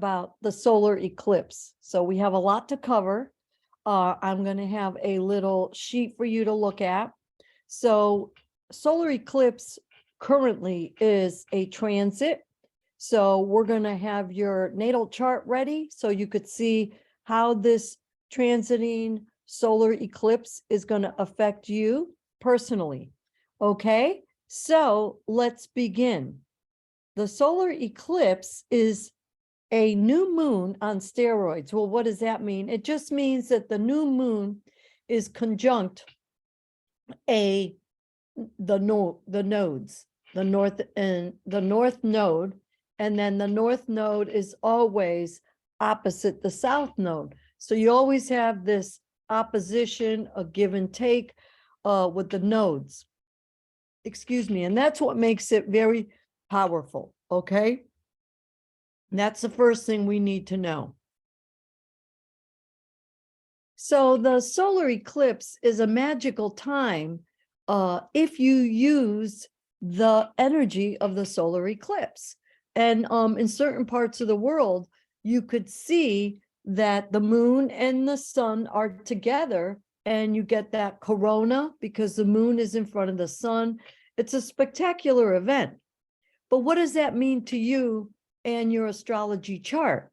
about the solar eclipse. So we have a lot to cover. I'm going to have a little sheet for you to look at. So solar eclipse currently is a transit. So we're going to have your natal chart ready so you could see how this transiting solar eclipse is going to affect you personally. Okay, so let's begin. The solar eclipse is a new moon on steroids. Well, what does that mean? It just means that the new moon is conjunct the nodes, the north node, and then the north node is always opposite the south node. So you always have this opposition, a give and take with the nodes. Excuse me, and that's what makes it very powerful, okay? And that's the first thing we need to know. So the solar eclipse is a magical time if you use the energy of the solar eclipse. And in certain parts of the world, you could see that the moon and the sun are together, and you get that corona because the moon is in front of the sun. It's a spectacular event. But what does that mean to you and your astrology chart?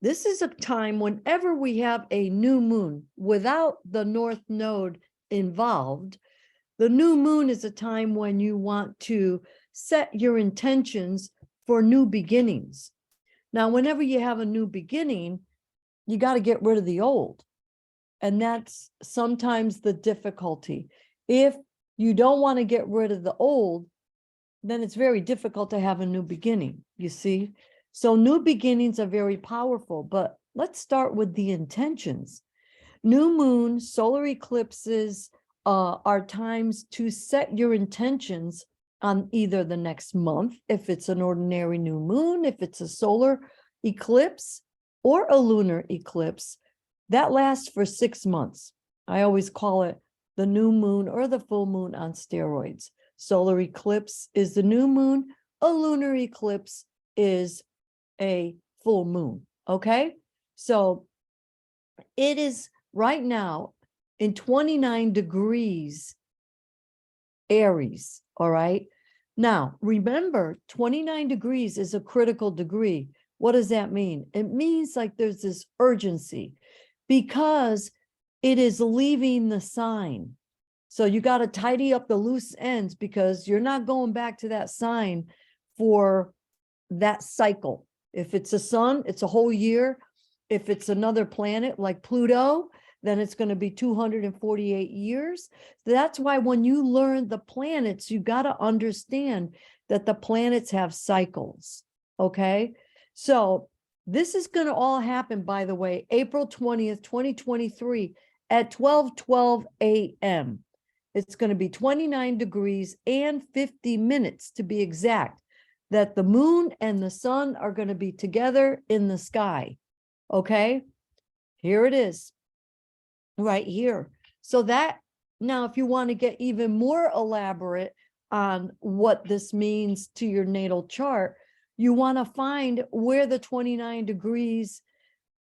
This is a time whenever we have a new moon without the north node involved. The new moon is a time when you want to set your intentions for new beginnings. Now, whenever you have a new beginning, you got to get rid of the old. And that's sometimes the difficulty. If you don't want to get rid of the old, then it's very difficult to have a new beginning, you see? So new beginnings are very powerful, but let's start with the intentions. New moon, solar eclipses are times to set your intentions on either the next month, if it's an ordinary new moon, if it's a solar eclipse or a lunar eclipse, that lasts for 6 months. I always call it the new moon or the full moon on steroids. Solar eclipse is the new moon. A lunar eclipse is a full moon. Okay, so it is right now in 29 degrees Aries. All right, now remember, 29 degrees is a critical degree. What does that mean? It means like there's this urgency because it is leaving the sign. So you got to tidy up the loose ends because you're not going back to that sign for that cycle. If it's a sun, it's a whole year. If it's another planet like Pluto, then it's going to be 248 years. That's why when you learn the planets, you got to understand that the planets have cycles. Okay. So this is going to all happen, by the way, April 20th, 2023 at 12:12 a.m. It's going to be 29 degrees and 50 minutes to be exact, that the moon and the sun are going to be together in the sky. Okay, here it is right here. So that now, if you want to get even more elaborate on what this means to your natal chart, you want to find where the 29 degrees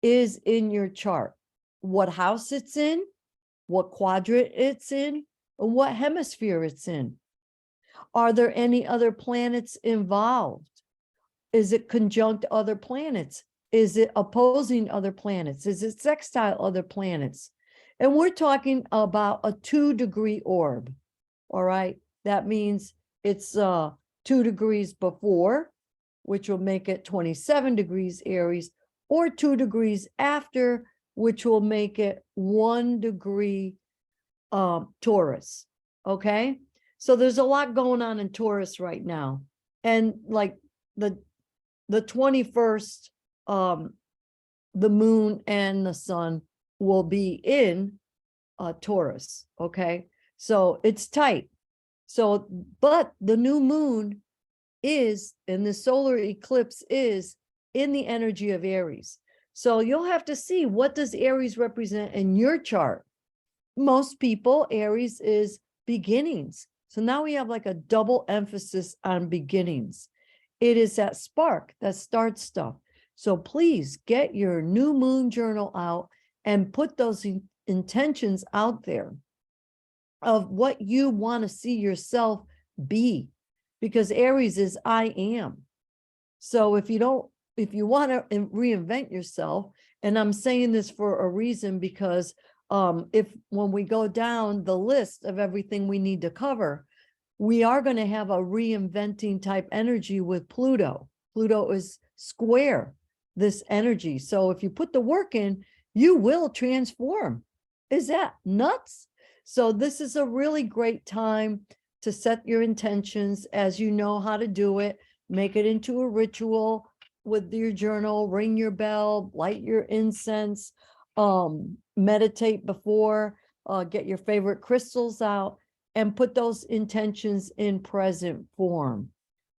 is in your chart, what house it's in, what quadrant it's in, and what hemisphere it's in. Are there any other planets involved? Is it conjunct other planets? Is it opposing other planets? Is it sextile other planets? And we're talking about a 2-degree orb. All right, that means it's 2 degrees before, which will make it 27 degrees Aries, or 2 degrees after, which will make it 1 degree Taurus. Okay, so there's a lot going on in Taurus right now, and like the 21st, the moon and the sun will be in Taurus. Okay, so it's tight. So, but the new moon is, and the solar eclipse is in the energy of Aries. So you'll have to see, what does Aries represent in your chart? Most people, Aries is beginnings. So now we have like a double emphasis on beginnings. It is that spark that starts stuff. So please get your new moon journal out and put those intentions out there of what you want to see yourself be, because Aries is I am. So if you want to reinvent yourself, and I'm saying this for a reason, because when we go down the list of everything we need to cover, we are going to have a reinventing type energy with Pluto. Pluto is square this energy. So if you put the work in, you will transform. Is that nuts? So this is a really great time to set your intentions as you know how to do it. Make it into a ritual with your journal, ring your bell, light your incense, meditate before, get your favorite crystals out, and put those intentions in present form.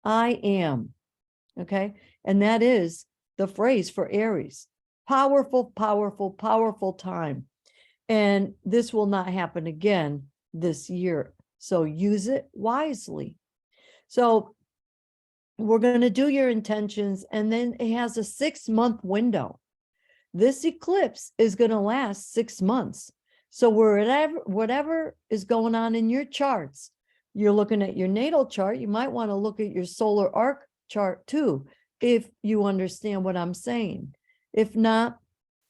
I am, okay? And that is the phrase for Aries. Powerful, powerful, powerful time. And this will not happen again this year. So use it wisely. So we're going to do your intentions, and then it has a 6-month window. This eclipse is going to last 6 months. So whatever is going on in your charts, you're looking at your natal chart, you might want to look at your solar arc chart too, if you understand what I'm saying. If not,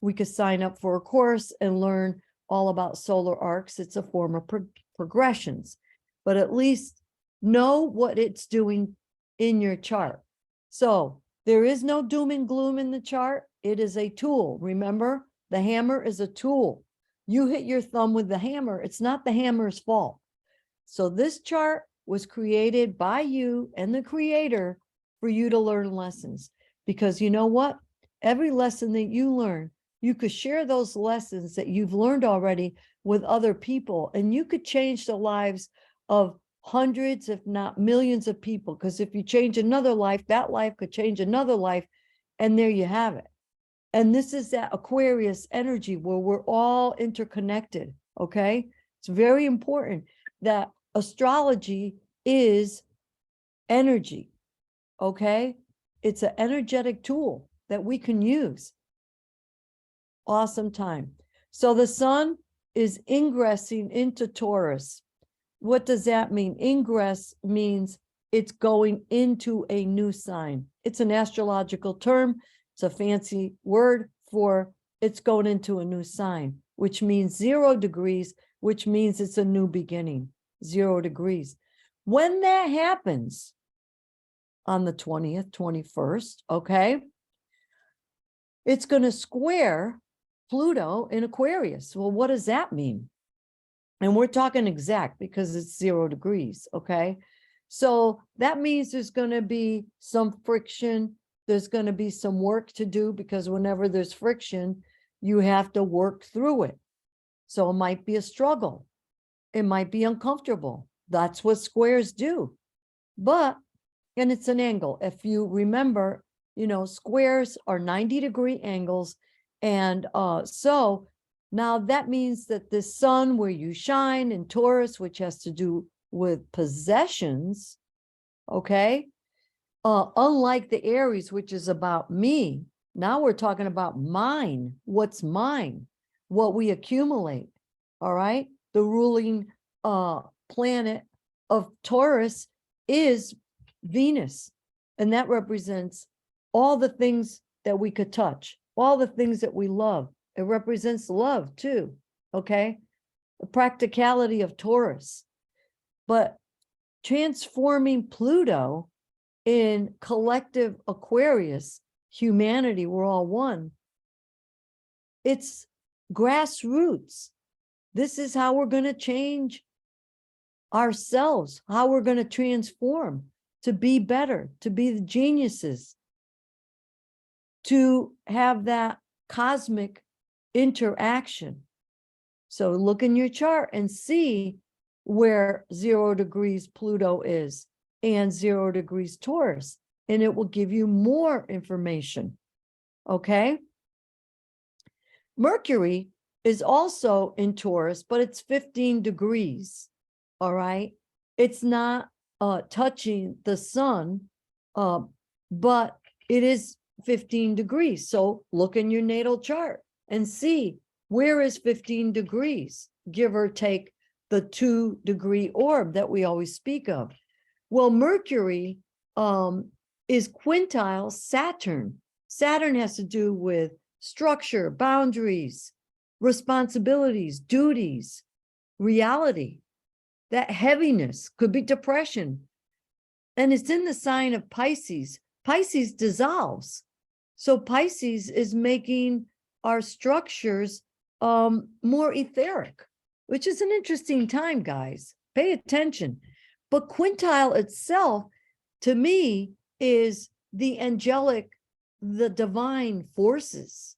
we could sign up for a course and learn all about solar arcs. It's a form of progressions, but at least know what it's doing in your chart. So there is no doom and gloom in the chart. It is a tool. Remember, the hammer is a tool. You hit your thumb with the hammer, it's not the hammer's fault. So this chart was created by you and the creator for you to learn lessons. Because you know what? Every lesson that you learn, you could share those lessons that you've learned already with other people, and you could change the lives of hundreds, if not millions of people. Because if you change another life, that life could change another life, and there you have it. And this is that Aquarius energy where we're all interconnected, okay? It's very important that astrology is energy, okay? It's an energetic tool that we can use. Awesome time. So the sun is ingressing into Taurus. What does that mean? Ingress means it's going into a new sign. It's an astrological term. It's a fancy word for it's going into a new sign, which means 0 degrees, which means it's a new beginning, 0 degrees. When that happens on the 20th, 21st, okay, it's going to square Pluto in Aquarius. Well, what does that mean? And we're talking exact because it's 0 degrees, okay? So that means there's going to be some friction. There's going to be some work to do, because whenever there's friction, you have to work through it. So it might be a struggle. It might be uncomfortable. That's what squares do. And it's an angle. If you remember, you know, squares are 90-degree angles. And so now that means that the sun where you shine in Taurus, which has to do with possessions, okay? Unlike the Aries, which is about me, now we're talking about mine, what's mine, what we accumulate, all right? The ruling planet of Taurus is Venus, and that represents all the things that we could touch, all the things that we love. It represents love too, okay? The practicality of Taurus. But transforming Pluto in collective Aquarius, humanity, we're all one. It's grassroots. This is how we're going to change ourselves, how we're going to transform to be better, to be the geniuses, to have that cosmic interaction. So look in your chart and see where 0 degrees Pluto is and 0 degrees Taurus, and it will give you more information, okay? Mercury is also in Taurus, but it's 15 degrees, all right? It's not touching the sun, but it is 15 degrees. So look in your natal chart and see where is 15 degrees, give or take the 2-degree orb that we always speak of. Well, Mercury is quintile Saturn. Saturn has to do with structure, boundaries, responsibilities, duties, reality. That heaviness could be depression. And it's in the sign of Pisces. Pisces dissolves. So Pisces is making our structures more etheric, which is an interesting time, guys. Pay attention. But quintile itself, to me, is the angelic, the divine forces.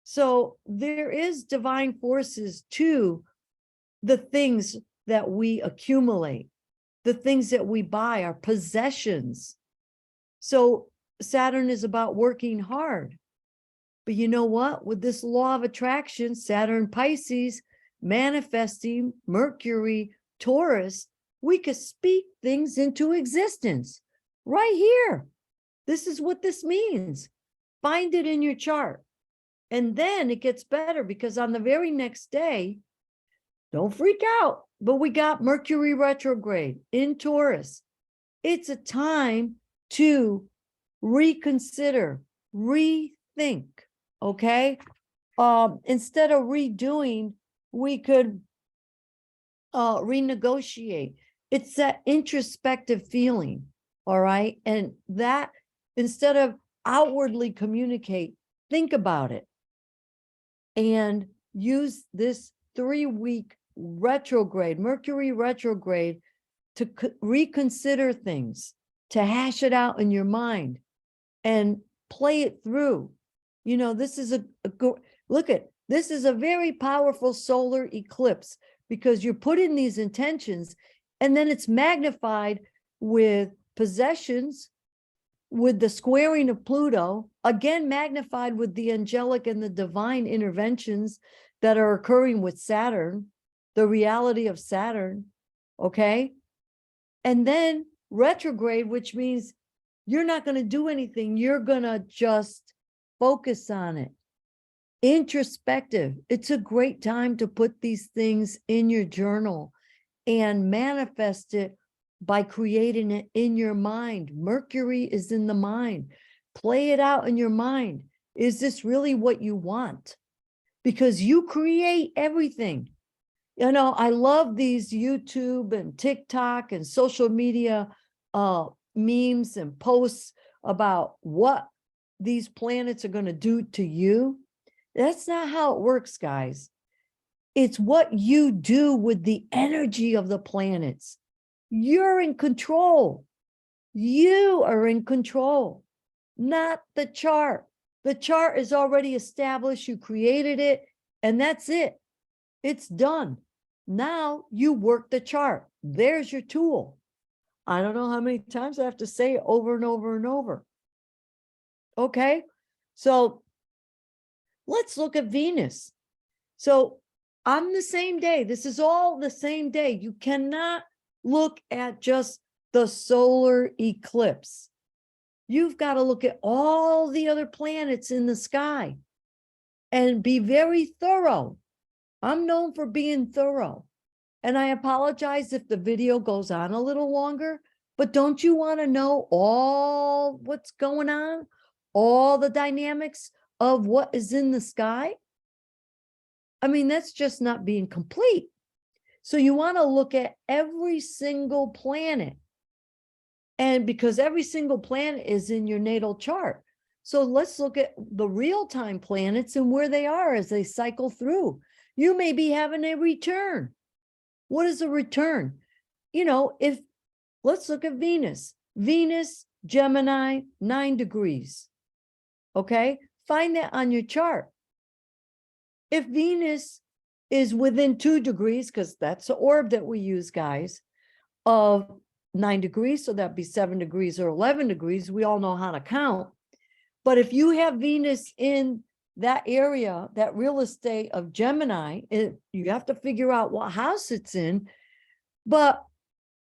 So there is divine forces to the things that we accumulate, the things that we buy, our possessions. So Saturn is about working hard. But you know what? With this law of attraction, Saturn Pisces, manifesting Mercury Taurus, we could speak things into existence right here. This is what this means. Find it in your chart. And then it gets better, because on the very next day, don't freak out, but we got Mercury Retrograde in Taurus. It's a time to reconsider, rethink, okay? Instead of redoing, we could renegotiate. It's that introspective feeling, all right? And that, instead of outwardly communicate, think about it and use this 3-week retrograde, Mercury retrograde, to reconsider things, to hash it out in your mind and play it through. You know, this is this is a very powerful solar eclipse, because you're putting these intentions and then it's magnified with possessions, with the squaring of Pluto, again magnified with the angelic and the divine interventions that are occurring with Saturn, the reality of Saturn, okay? And then retrograde, which means you're not going to do anything. You're going to just focus on it. Introspective. It's a great time to put these things in your journal and manifest it by creating it in your mind. Mercury is in the mind. Play it out in your mind. Is this really what you want? Because you create everything. You know, I love these YouTube and TikTok and social media memes and posts about what these planets are going to do to you. That's not how it works, guys. It's what you do with the energy of the planets. You're in control. You are in control, not the chart. The chart is already established. You created it, and that's it. It's done. Now you work the chart. There's your tool. I don't know how many times I have to say it over and over and over. Okay, so let's look at Venus. So on the same day, this is all the same day. You cannot look at just the solar eclipse. You've got to look at all the other planets in the sky and be very thorough. I'm known for being thorough. And I apologize if the video goes on a little longer, but don't you want to know all what's going on? All the dynamics of what is in the sky? I mean, that's just not being complete. So you want to look at every single planet. And because every single planet is in your natal chart. So let's look at the real-time planets and where they are as they cycle through. You may be having a return. What is a return? You know, let's look at Venus. Venus, Gemini, 9 degrees. Okay, find that on your chart. If Venus is within 2 degrees, because that's the orb that we use, guys, of 9 degrees, so that'd be 7 degrees or 11 degrees. We all know how to count. But if you have Venus in that area, that real estate of Gemini, you have to figure out what house it's in. But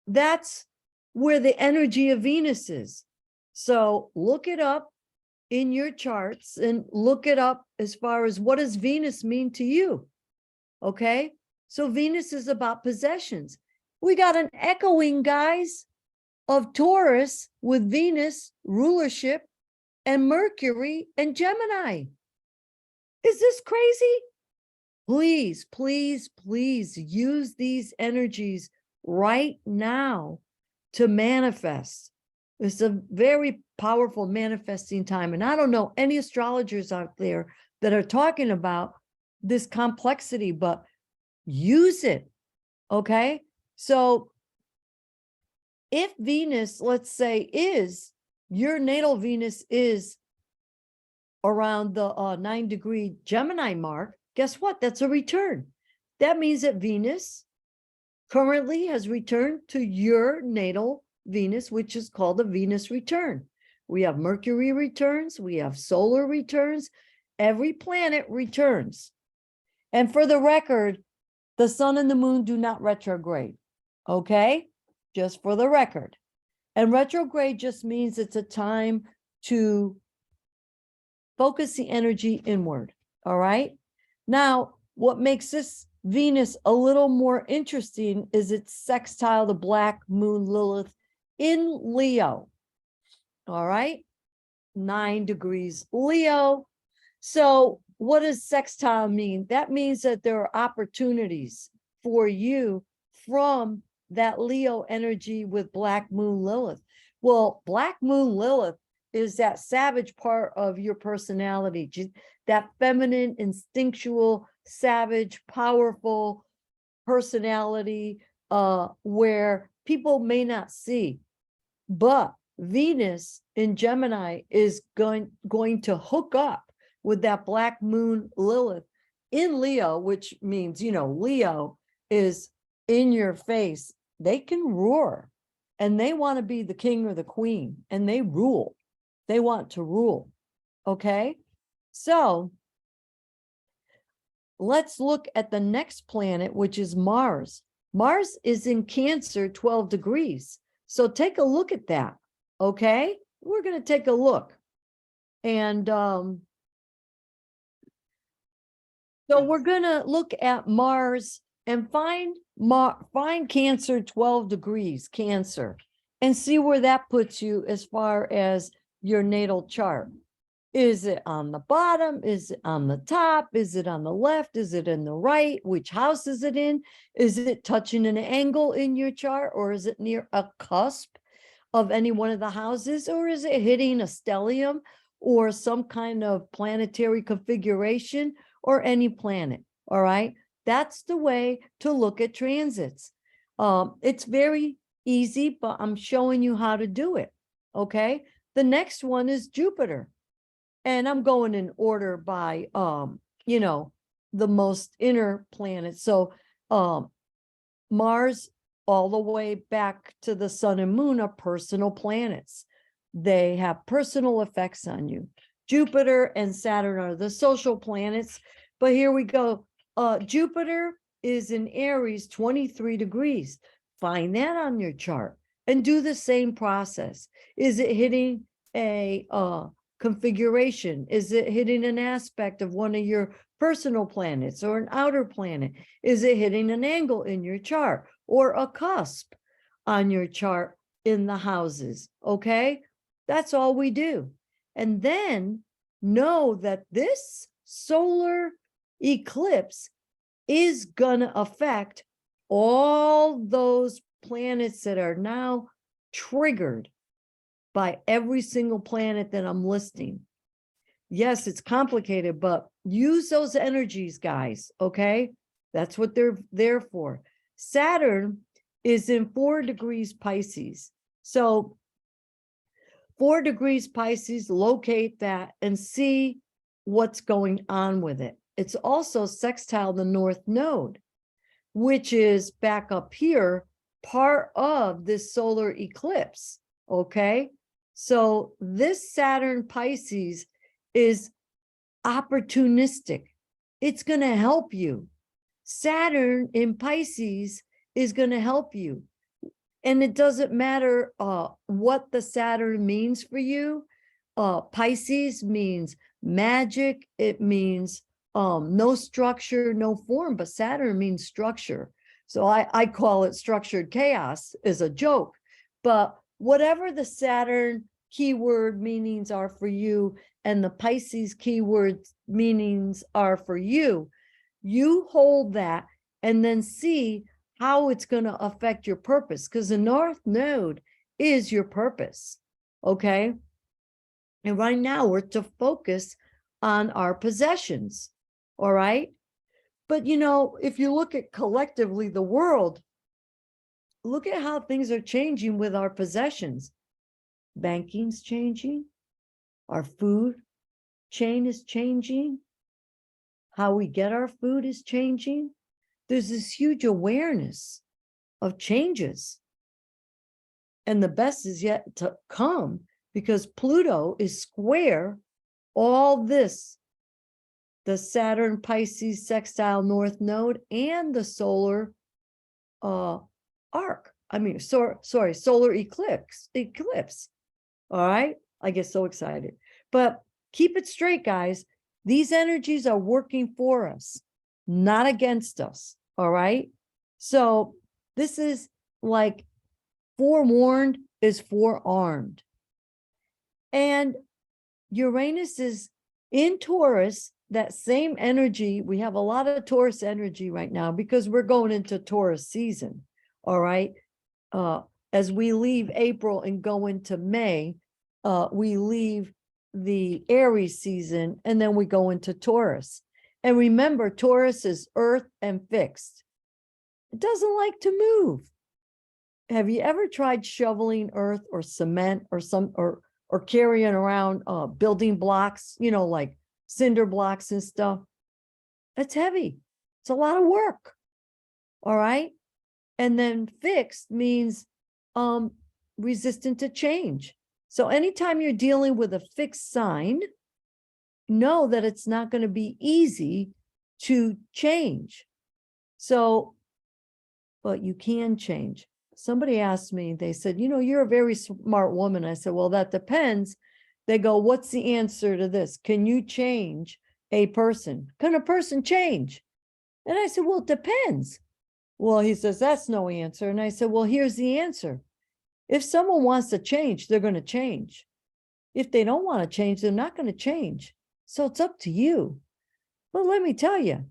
that's where the energy of Venus is. So look it up. in your charts and look it up as far as what does Venus mean to you? Okay. So Venus is about possessions. We got an echoing, guys, of Taurus with Venus rulership and Mercury and Gemini. Is this crazy? Please, please, please use these energies right now to manifest. It's a very powerful manifesting time. And I don't know any astrologers out there that are talking about this complexity, but use it. Okay. So if Venus, let's say, is your natal Venus is around the 9-degree Gemini mark, guess what? That's a return. That means that Venus currently has returned to your natal Venus, which is called a Venus return. We have Mercury returns, we have solar returns, every planet returns. And for the record, the sun and the moon do not retrograde, okay? Just for the record. And retrograde just means it's a time to focus the energy inward, all right? Now, what makes this Venus a little more interesting is it's sextile the black moon Lilith in Leo, all right? 9 degrees Leo. So what does sextile mean? That means that there are opportunities for you from that Leo energy with black moon Lilith. Well, black moon Lilith is that savage part of your personality, that feminine, instinctual, savage, powerful personality where people may not see. But Venus in Gemini is going to hook up with that black moon Lilith in Leo, which means, you know, Leo is in your face. They can roar and they want to be the king or the queen and they rule. They want to rule. Okay. So let's look at the next planet, which is Mars. Mars is in Cancer, 12 degrees. So take a look at that. Okay. We're going to take a look. And so we're going to look at Mars and find Cancer, 12 degrees, Cancer, and see where that puts you as far as your natal chart. Is it on the bottom? Is it on the top? Is it on the left? Is it in the right? Which house is it in? Is it touching an angle in your chart, or is it near a cusp of any one of the houses, or is it hitting a stellium or some kind of planetary configuration or any planet? All right. That's the way to look at transits. It's very easy, but I'm showing you how to do it. Okay. The next one is Jupiter. And I'm going in order by, you know, the most inner planets. So Mars all the way back to the sun and moon are personal planets. They have personal effects on you. Jupiter and Saturn are the social planets. But here we go. Jupiter is in Aries, 23 degrees. Find that on your chart and do the same process. Is it hitting a configuration? Is it hitting an aspect of one of your personal planets or an outer planet? Is it hitting an angle in your chart or a cusp on your chart in the houses? Okay, that's all we do. And then know that this solar eclipse is gonna affect all those planets that are now triggered by every single planet that I'm listing. Yes, it's complicated, but use those energies, guys, okay? That's what they're there for. Saturn is in 4 degrees Pisces. So 4 degrees Pisces, locate that and see what's going on with it. It's also sextile the North Node, which is back up here, part of this solar eclipse, okay? So this Saturn Pisces is opportunistic. It's going to help you. Saturn in Pisces is going to help you. And it doesn't matter what the Saturn means for you. Pisces means magic. It means no structure, no form, but Saturn means structure. So I call it structured chaos as a joke. But whatever the Saturn keyword meanings are for you and the Pisces keyword meanings are for you, you hold that and then see how it's going to affect your purpose, because the North Node is your purpose. Okay. And right now we're to focus on our possessions. All right. But, you know, if you look at collectively the world, look at how things are changing with our possessions. Banking's changing. Our food chain is changing. How we get our food is changing. There's this huge awareness of changes. And the best is yet to come, because Pluto is square all this, the Saturn Pisces sextile North Node and the solar arc. Solar eclipse. All right. I get so excited. But keep it straight, guys. These energies are working for us, not against us. All right. So this is like forewarned is forearmed. And Uranus is in Taurus, that same energy. We have a lot of Taurus energy right now because we're going into Taurus season. All right. As we leave April and go into May, we leave the Aries season and then we go into Taurus. And remember, Taurus is earth and fixed. It doesn't like to move. Have you ever tried shoveling earth or cement or carrying around building blocks, you know, like cinder blocks and stuff? It's heavy. It's a lot of work. All right. And then fixed means resistant to change. So anytime you're dealing with a fixed sign, know that it's not going to be easy to change. So, but you can change. Somebody asked me, they said, you know, you're a very smart woman. I said, well, that depends. They go, what's the answer to this? Can you change a person? Can a person change? And I said, well, it depends. Well, he says, that's no answer. And I said, well, here's the answer. If someone wants to change, they're going to change. If they don't want to change, they're not going to change. So it's up to you. But let me tell you,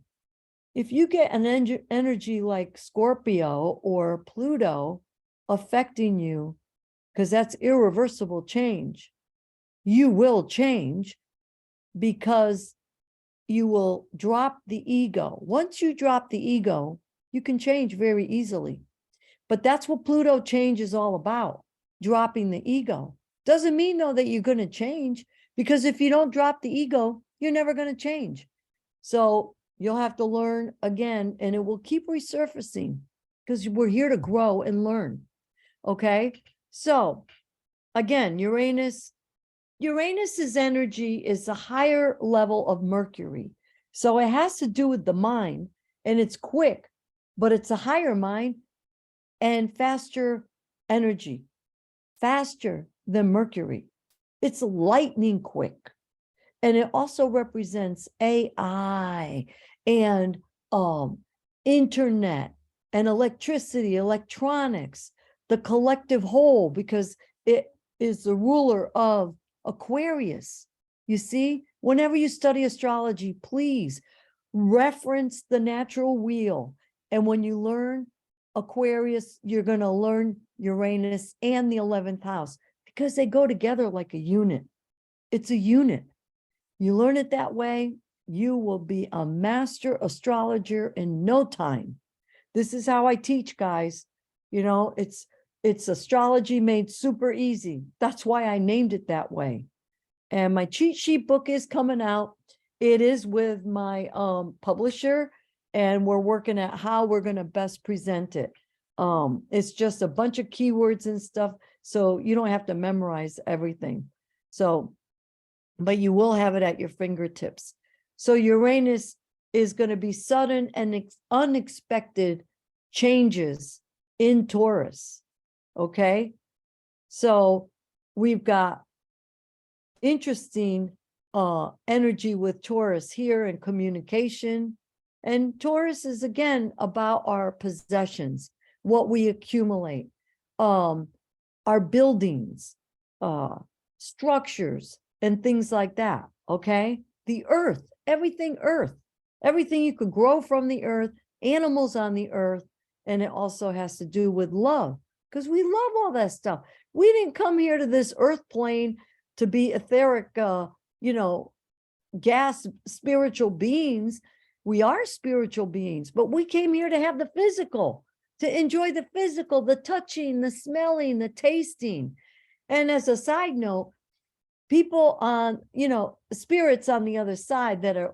if you get an energy like Scorpio or Pluto affecting you, because that's irreversible change, you will change because you will drop the ego. Once you drop the ego, you can change very easily. But that's what Pluto change is all about, dropping the ego. Doesn't mean, though, that you're going to change, because if you don't drop the ego, you're never going to change. So you'll have to learn again, and it will keep resurfacing because we're here to grow and learn. Okay. So again, Uranus's energy is a higher level of Mercury. So it has to do with the mind, and it's quick, but it's a higher mind and faster energy, faster than Mercury. It's lightning quick. And it also represents AI and internet and electricity, electronics, the collective whole, because it is the ruler of Aquarius. You see, whenever you study astrology, please reference the natural wheel. And when you learn Aquarius, you're going to learn Uranus and the 11th house, because they go together like a unit. It's a unit. You learn it that way, you will be a master astrologer in no time. This is how I teach, guys. You know, it's astrology made super easy. That's why I named it that way. And my cheat sheet book is coming out. It is with my publisher, and we're working at how we're going to best present it. It's just a bunch of keywords and stuff, so you don't have to memorize everything. So, but you will have it at your fingertips. So Uranus is going to be sudden and unexpected changes in Taurus. Okay. So we've got interesting energy with Taurus here in communication. And Taurus is again about our possessions, what we accumulate, our buildings, structures, and things like that. Okay. The earth, everything you could grow from the earth, animals on the earth. And it also has to do with love, because we love all that stuff. We didn't come here to this earth plane to be etheric, gas spiritual beings. We are spiritual beings, but we came here to have the physical, to enjoy the physical, the touching, the smelling, the tasting. And as a side note, people on, spirits on the other side that are,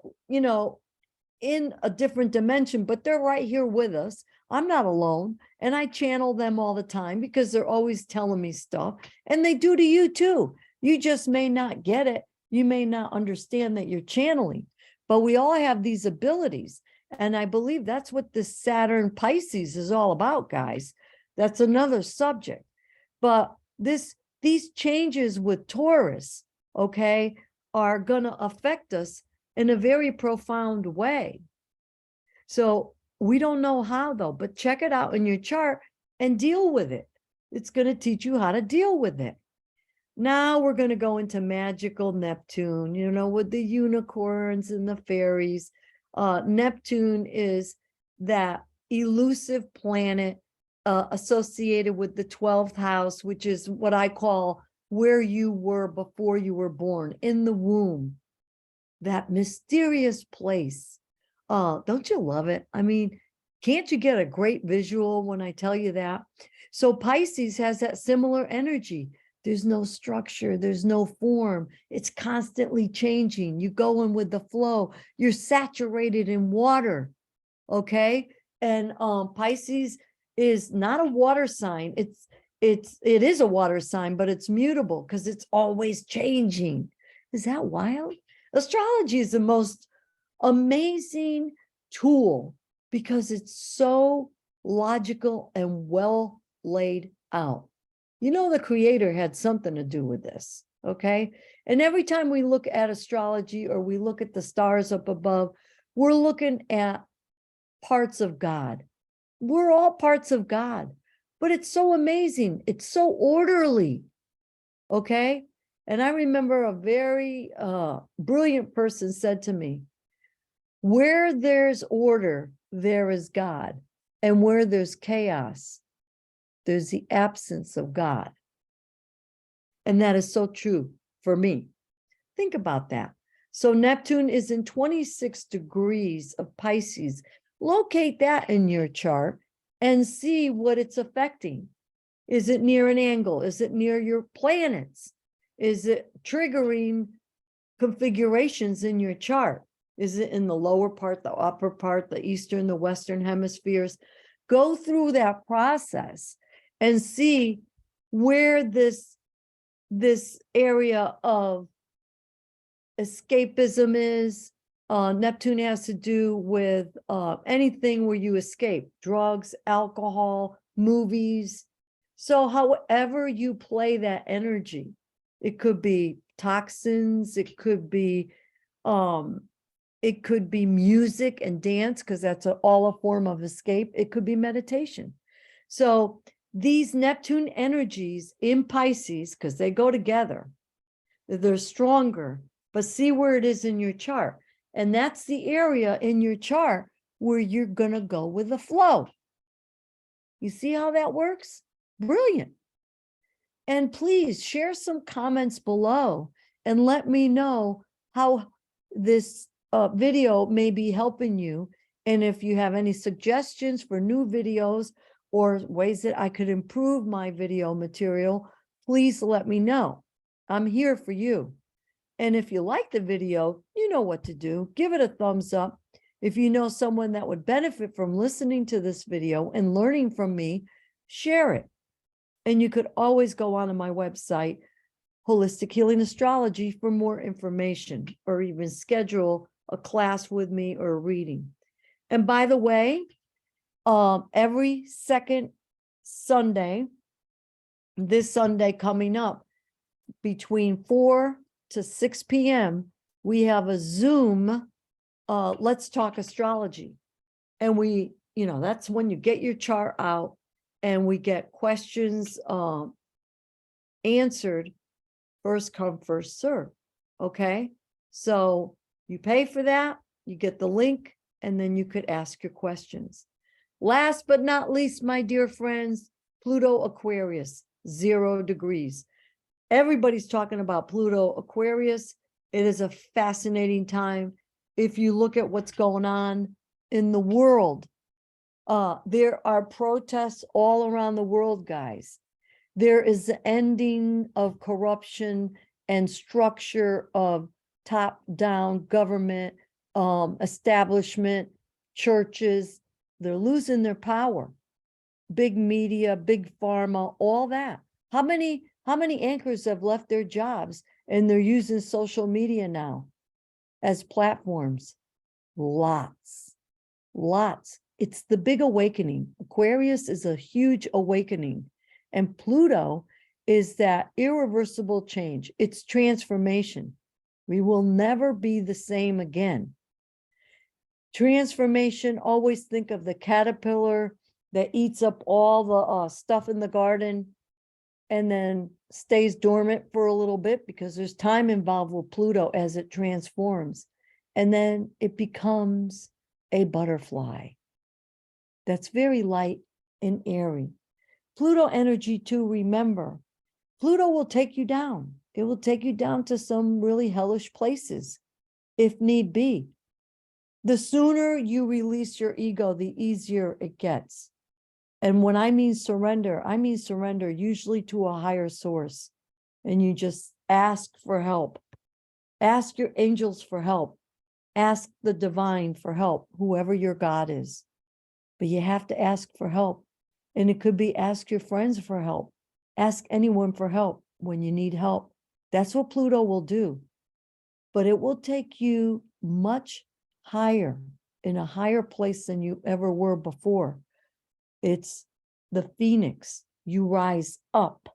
in a different dimension, but they're right here with us. I'm not alone. And I channel them all the time because they're always telling me stuff, and they do to you too. You just may not get it. You may not understand that you're channeling, but we all have these abilities. And I believe that's what this Saturn Pisces is all about, guys. That's another subject. But these changes with Taurus, okay, are going to affect us in a very profound way. So we don't know how though, but check it out in your chart and deal with it. It's going to teach you how to deal with it. Now we're going to go into magical Neptune, with the unicorns and the fairies. Neptune is that elusive planet associated with the 12th house, which is what I call where you were before you were born, in the womb, that mysterious place. Don't you love it? I mean, can't you get a great visual when I tell you that? So Pisces has that similar energy. There's no structure. There's no form. It's constantly changing. You go in with the flow. You're saturated in water. Okay. And Pisces is not a water sign. It is a water sign, but it's mutable because it's always changing. Is that wild? Astrology is the most amazing tool because it's so logical and well laid out. The creator had something to do with this, okay? And every time we look at astrology or we look at the stars up above, we're looking at parts of God. We're all parts of God, but it's so amazing. It's so orderly, okay? And I remember a very brilliant person said to me, where there's order, there is God. And where there's chaos, there's the absence of God. And that is so true for me. Think about that. So Neptune is in 26 degrees of Pisces. Locate that in your chart and see what it's affecting. Is it near an angle? Is it near your planets? Is it triggering configurations in your chart? Is it in the lower part, the upper part, the eastern, the western hemispheres? Go through that process and see where this area of escapism is. Neptune has to do with anything where you escape, drugs, alcohol, movies. So however you play that energy, it could be toxins, it could be music and dance, because that's all a form of escape. It could be meditation. So these Neptune energies in Pisces, because they go together, they're stronger, but see where it is in your chart. And that's the area in your chart where you're going to go with the flow. You see how that works? Brilliant. And please share some comments below and let me know how this video may be helping you. And if you have any suggestions for new videos or ways that I could improve my video material, please let me know. I'm here for you. And if you like the video, you know what to do. Give it a thumbs up. If you know someone that would benefit from listening to this video and learning from me, share it. And you could always go onto my website, Holistic Healing Astrology, for more information, or even schedule a class with me or a reading. And by the way, every second Sunday, this Sunday coming up, between 4 to 6 p.m., we have a Zoom, Let's Talk Astrology. And we, that's when you get your chart out and we get questions answered, first come, first serve. Okay. So you pay for that, you get the link, and then you could ask your questions. Last but not least, my dear friends, Pluto Aquarius, 0 degrees. Everybody's talking about Pluto Aquarius. It is a fascinating time. If you look at what's going on in the world, there are protests all around the world, guys. There is the ending of corruption and structure of top-down government, establishment, churches. They're losing their power. Big media, big pharma, all that. How many anchors have left their jobs and they're using social media now as platforms? Lots. It's the big awakening. Aquarius is a huge awakening. And Pluto is that irreversible change. It's transformation. We will never be the same again. Transformation, always think of the caterpillar that eats up all the stuff in the garden and then stays dormant for a little bit because there's time involved with Pluto as it transforms. And then it becomes a butterfly that's very light and airy. Pluto energy too, remember, Pluto will take you down. It will take you down to some really hellish places if need be. The sooner you release your ego, the easier it gets. And when I mean surrender usually to a higher source. And you just ask for help. Ask your angels for help. Ask the divine for help, whoever your God is. But you have to ask for help. And it could be ask your friends for help. Ask anyone for help when you need help. That's what Pluto will do. But it will take you much higher, in a higher place than you ever were before. It's the phoenix. You rise up.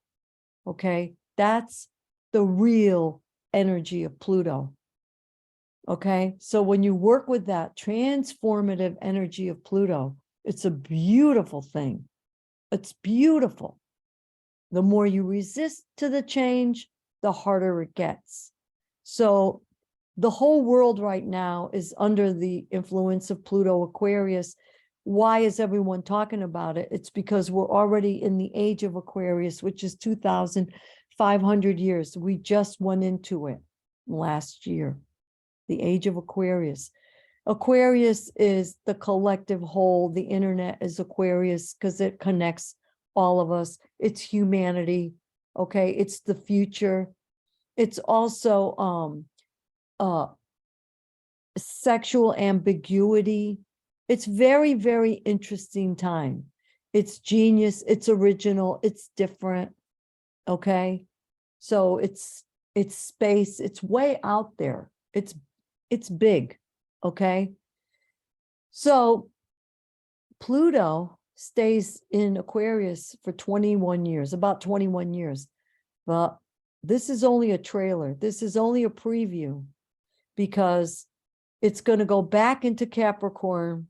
Okay? That's the real energy of Pluto. Okay? So when you work with that transformative energy of Pluto, it's a beautiful thing. It's beautiful. The more you resist to the change, the harder it gets. So the whole world right now is under the influence of Pluto Aquarius. Why is everyone talking about it? It's because we're already in the age of Aquarius, which is 2,500 years. We just went into it last year, the age of Aquarius. Aquarius is the collective whole. The internet is Aquarius because it connects all of us. It's humanity. Okay. It's the future. It's also sexual ambiguity. It's very, very interesting time. It's genius. It's original. It's different. Okay. So it's space. It's way out there. It's big. Okay. So Pluto stays in Aquarius for 21 years, about 21 years. But this is only a trailer. This is only a preview because it's going to go back into Capricorn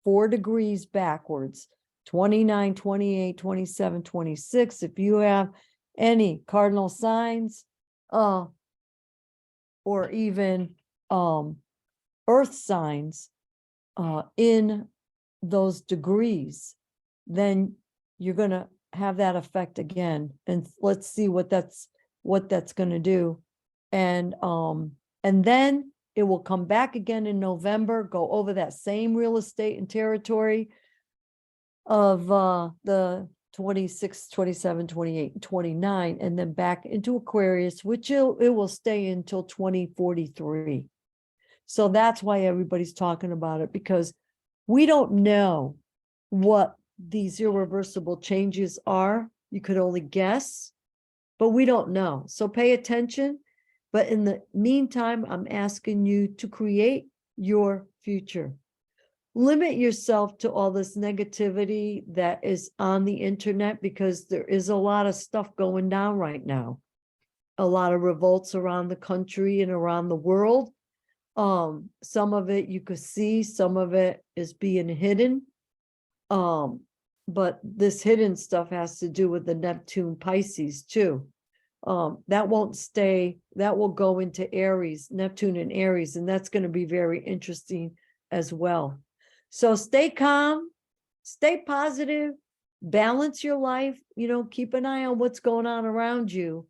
4 degrees backwards, 29, 28, 27, 26. If you have any cardinal signs, or even earth signs in those degrees, then you're going to have that effect again. And let's see what that's going to do. And then it will come back again in November, go over that same real estate and territory of the 26, 27, 28, and 29, and then back into Aquarius, which it will stay until 2043. So that's why everybody's talking about it, because we don't know what these irreversible changes are. You could only guess, but we don't know. So pay attention. But in the meantime, I'm asking you to create your future. Limit yourself to all this negativity that is on the internet, because there is a lot of stuff going down right now. a lot of revolts around the country and around the world. Some of it you could see, some of it is being hidden. But this hidden stuff has to do with the Neptune Pisces too. That won't stay, that will go into Aries, Neptune and Aries, and that's going to be very interesting as well. So stay calm, stay positive, balance your life, keep an eye on what's going on around you,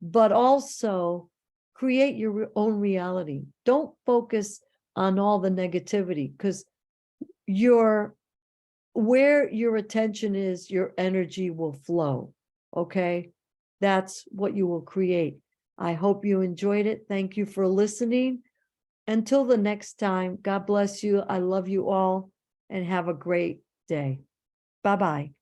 but also create your own reality. Don't focus on all the negativity, because where your attention is, your energy will flow. Okay. That's what you will create. I hope you enjoyed it. Thank you for listening. Until the next time, God bless you. I love you all and have a great day. Bye-bye.